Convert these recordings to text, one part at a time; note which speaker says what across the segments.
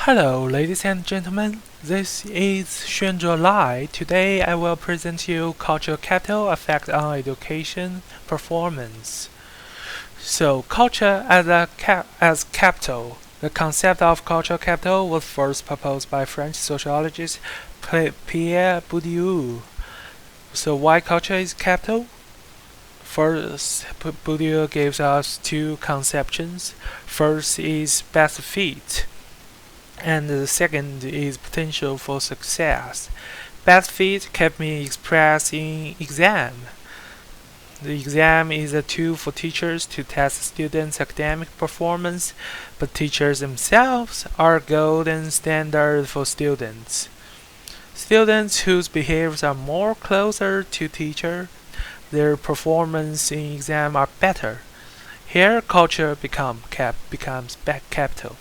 Speaker 1: Hello, ladies and gentlemen. This is Xuanzhuo Lai. Today I will present you cultural capital effect on education performance. So, culture as capital. The concept of cultural capital was first proposed by French sociologist Pierre Bourdieu. So, why culture is capital? First, Bourdieu gives us two conceptions. First is best fit, and the second is potential for success. Best fit can be expressed in exam. The exam is a tool for teachers to test students' academic performance, but teachers themselves are golden standard for students. Students whose behaviors are more closer to teacher, their performance in exam are better. Here culture becomes capital.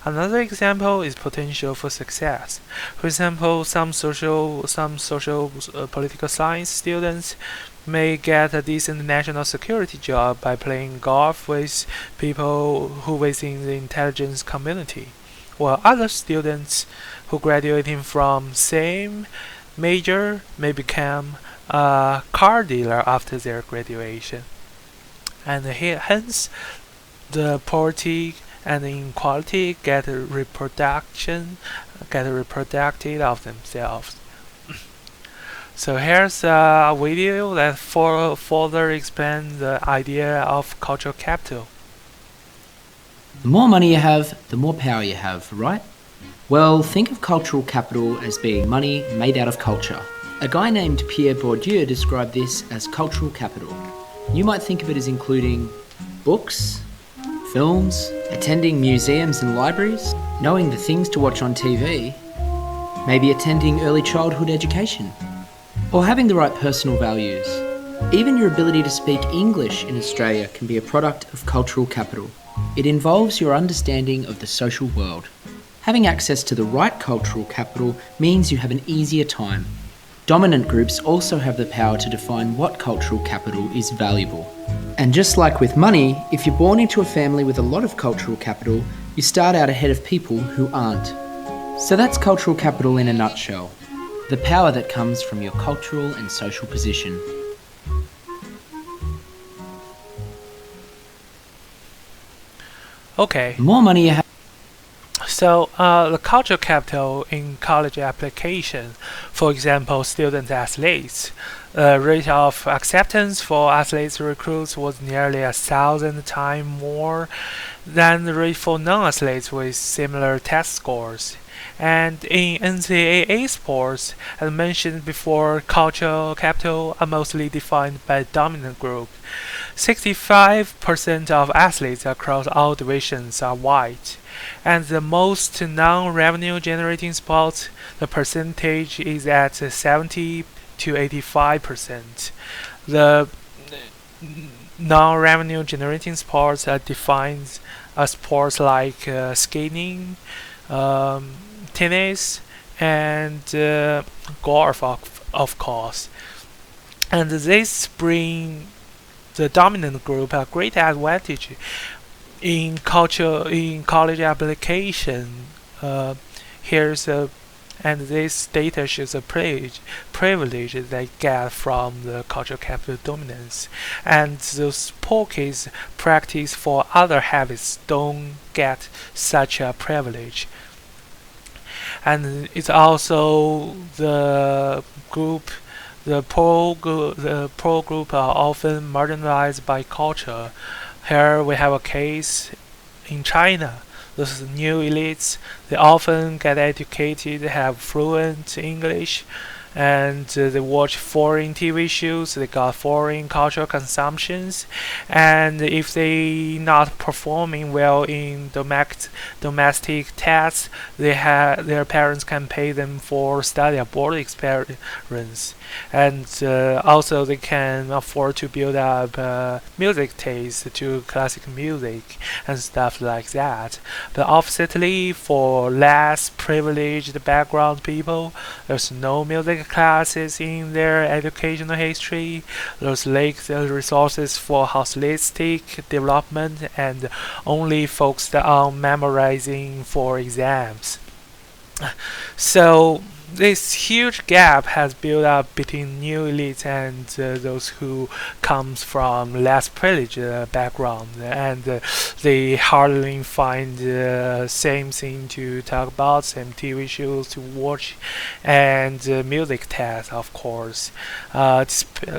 Speaker 1: Another example is potential for success. For example, some social political science students may get a decent national security job by playing golf with people who within the intelligence community, while other students who graduating from same major may become a car dealer after their graduation. And hence, the poverty and inequality get reproducted of themselves. So here's a video that further expands the idea of cultural capital.
Speaker 2: The more money you have, the more power you have, right? Well, think of cultural capital as being money made out of culture. A guy named Pierre Bourdieu described this as cultural capital. You might think of it as including books, films, attending museums and libraries, knowing the things to watch on TV, maybe attending early childhood education, or having the right personal values. Even your ability to speak English in Australia can be a product of cultural capital. It involves your understanding of the social world. Having access to the right cultural capital means you have an easier time. Dominant groups also have the power to define what cultural capital is valuable. And just like with money, if you're born into a family with a lot of cultural capital, you start out ahead of people who aren't. So that's cultural capital in a nutshell. The power that comes from your cultural and social position.
Speaker 1: Okay.
Speaker 2: The more money you have.
Speaker 1: So, the cultural capital in college application, for example, student athletes, the rate of acceptance for athletes recruits was nearly 1,000 times more than the rate for non-athletes with similar test scores. And in NCAA sports, as mentioned before, cultural capital are mostly defined by dominant group. 65% of athletes across all divisions are white, and the most non-revenue generating sports, the percentage is at 70 to 85%. The non-revenue generating sports are defined as sports like skating, tennis, and golf, of course. And this bring the dominant group a great advantage in college application. And this data shows the privilege they get from the cultural capital dominance, and those poor kids practice for other habits don't get such a privilege. And it's also the poor group are often marginalized by culture. Here we have a case in China. Those new elites, they often get educated, have fluent English, and they watch foreign TV shows, they got foreign cultural consumptions, and if they not performing well in domestic tests, their parents can pay them for study abroad experience, and also they can afford to build up music taste to classic music and stuff like that. But oppositely, for less privileged background people, there's no music classes in their educational history. Those lack the resources for holistic development and only focused on memorizing for exams. So this huge gap has built up between new elites and those who comes from less privileged background, and they hardly find the same thing to talk about, same TV shows to watch, and music taste, of course.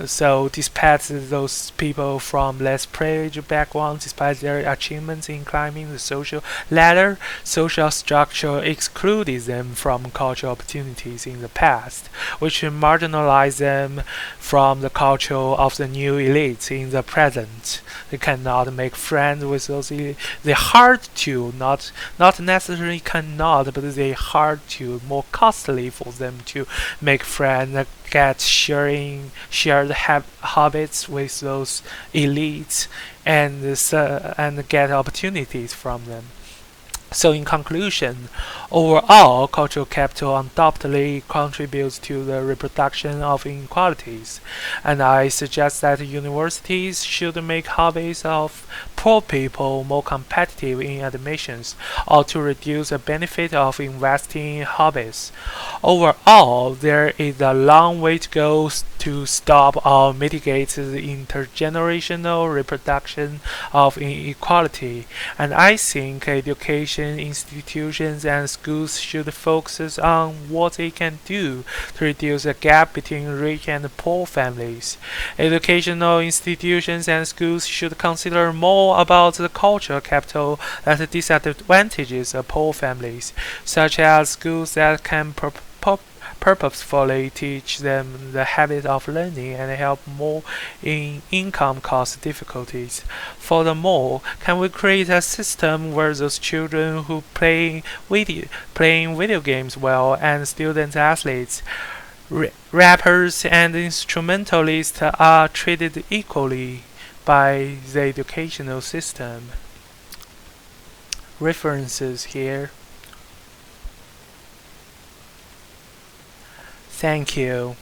Speaker 1: So despite those people from less privileged backgrounds, despite their achievements in climbing the social ladder, social structure excluded them from cultural opportunities in the past, which marginalized them from the culture of the new elites in the present. They cannot make friends with those elites. They hard to, not necessarily cannot, but they hard to, more costly for them to make friends, get shared habits with those elites, and get opportunities from them. So, in conclusion, overall, cultural capital undoubtedly contributes to the reproduction of inequalities, and I suggest that universities should make hobbies of poor people more competitive in admissions, or to reduce the benefit of investing in hobbies. Overall, there is a long way to go to stop or mitigate the intergenerational reproduction of inequality, and I think education institutions and schools should focus on what they can do to reduce the gap between rich and poor families. Educational institutions and schools should consider more about the cultural capital that disadvantages poor families, such as schools that can purposefully teach them the habit of learning and help more in income cost difficulties. Furthermore, can we create a system where those children who playing video games well and student athletes, rappers and instrumentalists are treated equally by the educational system? References here. Thank you.